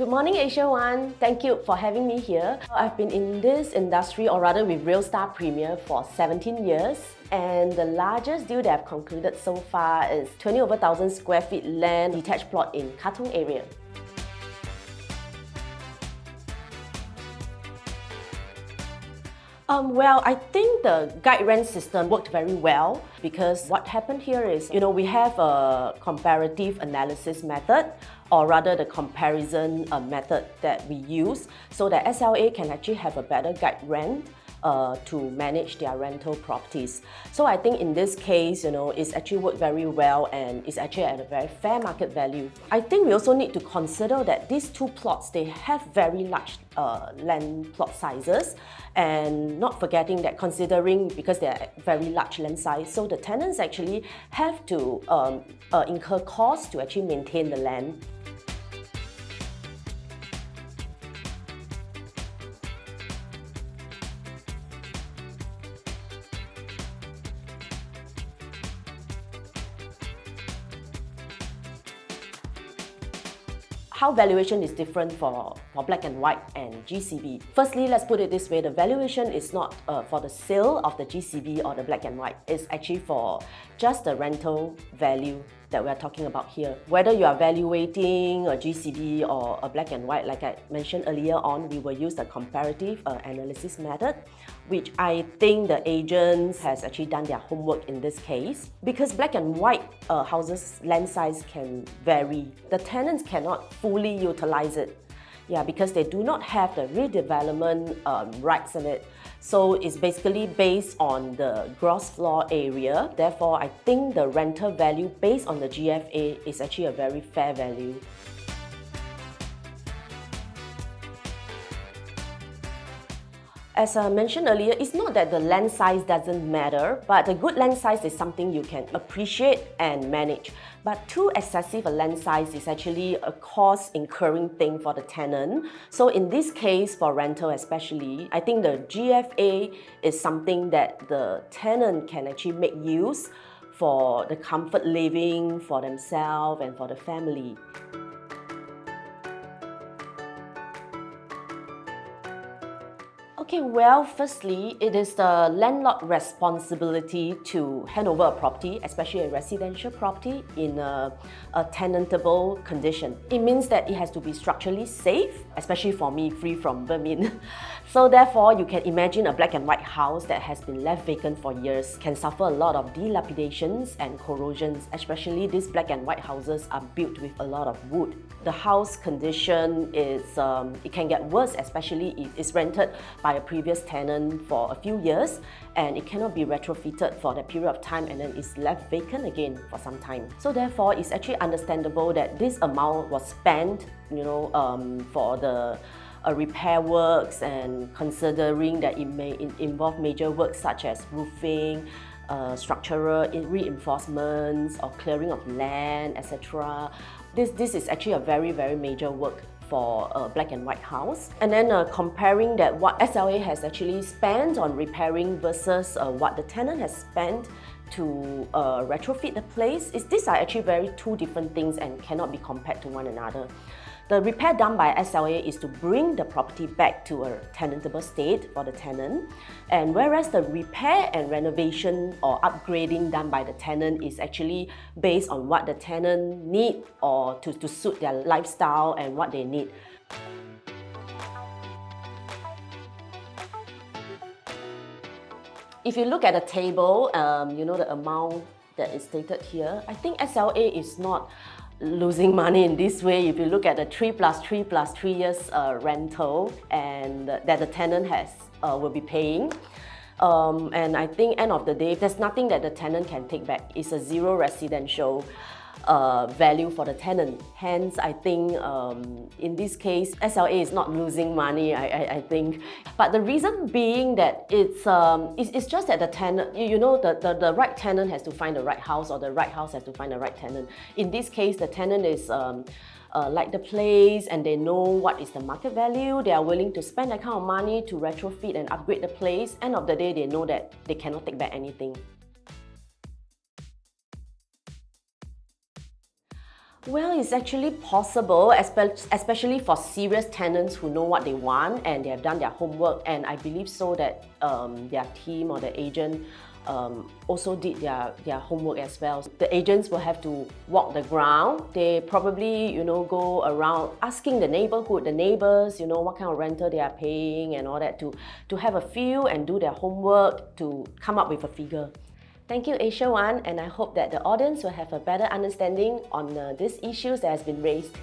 Good morning, AsiaOne. Thank you for having me here. I've been in this industry, or rather with Real Star Premier, for 17 years. And the largest deal that I've concluded so far is 20 over 1,000 square feet land detached plot in Katong area. Well, I think the guide rent system worked very well because what happened here is, we have a comparative analysis method, or rather the comparison method that we use so that SLA can actually have a better guide rent to manage their rental properties. So I think in this case, it's actually worked very well and it's actually at a very fair market value. I think we also need to consider that these two plots, they have very large land plot sizes, and not forgetting that considering because they are very large land size, so the tenants actually have to incur costs to actually maintain the land. How valuation is different for Black and White and GCB. Firstly, let's put it this way, the valuation is not for the sale of the GCB or the Black and White. It's actually for just the rental value that we are talking about here. Whether you are evaluating a GCB or a Black and White, like I mentioned earlier on, we will use the comparative analysis method, which I think the agents has actually done their homework in this case. Because Black and White houses land size can vary. The tenants cannot fully utilize it. Yeah, because they do not have the redevelopment rights in it. So it's basically based on the gross floor area. Therefore, I think the rental value based on the GFA is actually a very fair value. As I mentioned earlier, it's not that the land size doesn't matter, but a good land size is something you can appreciate and manage. But too excessive a land size is actually a cost-incurring thing for the tenant. So in this case, for rental especially, I think the GFA is something that the tenant can actually make use for the comfort living for themselves and for the family. Okay, well, firstly, it is the landlord responsibility to hand over a property, especially a residential property, in a tenantable condition. It means that it has to be structurally safe, especially for me, free from vermin. So therefore, you can imagine a Black and White house that has been left vacant for years can suffer a lot of dilapidations and corrosions, especially these Black and White houses are built with a lot of wood. The house condition is, it can get worse, especially if it's rented by a previous tenant for a few years and it cannot be retrofitted for that period of time and then it's left vacant again for some time. So therefore, it's actually understandable that this amount was spent, for the repair works, and considering that it may involve major works such as roofing, structural reinforcements or clearing of land, etc. This is actually a very, very major work for a Black and White house. And then comparing that what SLA has actually spent on repairing versus what the tenant has spent to retrofit the place, these are actually two different things and cannot be compared to one another. The repair done by SLA is to bring the property back to a tenantable state for the tenant, and whereas the repair and renovation or upgrading done by the tenant is actually based on what the tenant need or to suit their lifestyle and what they need. If you look at the table, the amount that is stated here, I think SLA is not losing money in this way. If you look at the 3 plus 3 plus 3 years rental and that the tenant will be paying, and I think end of the day, there's nothing that the tenant can take back. It's a zero residential value for the tenant. Hence, I think in this case, SLA is not losing money, I think. But the reason being that it's just that the tenant, the right tenant has to find the right house, or the right house has to find the right tenant. In this case, the tenant is like the place and they know what is the market value. They are willing to spend that kind of money to retrofit and upgrade the place. End of the day, they know that they cannot take back anything. Well, it's actually possible, especially for serious tenants who know what they want and they have done their homework. And I believe so that their team or the agent also did their homework as well. The agents will have to walk the ground. They probably, go around asking the neighborhood, the neighbors, what kind of rental they are paying and all that to have a feel and do their homework to come up with a figure. Thank you, AsiaOne, and I hope that the audience will have a better understanding on these issues that has been raised.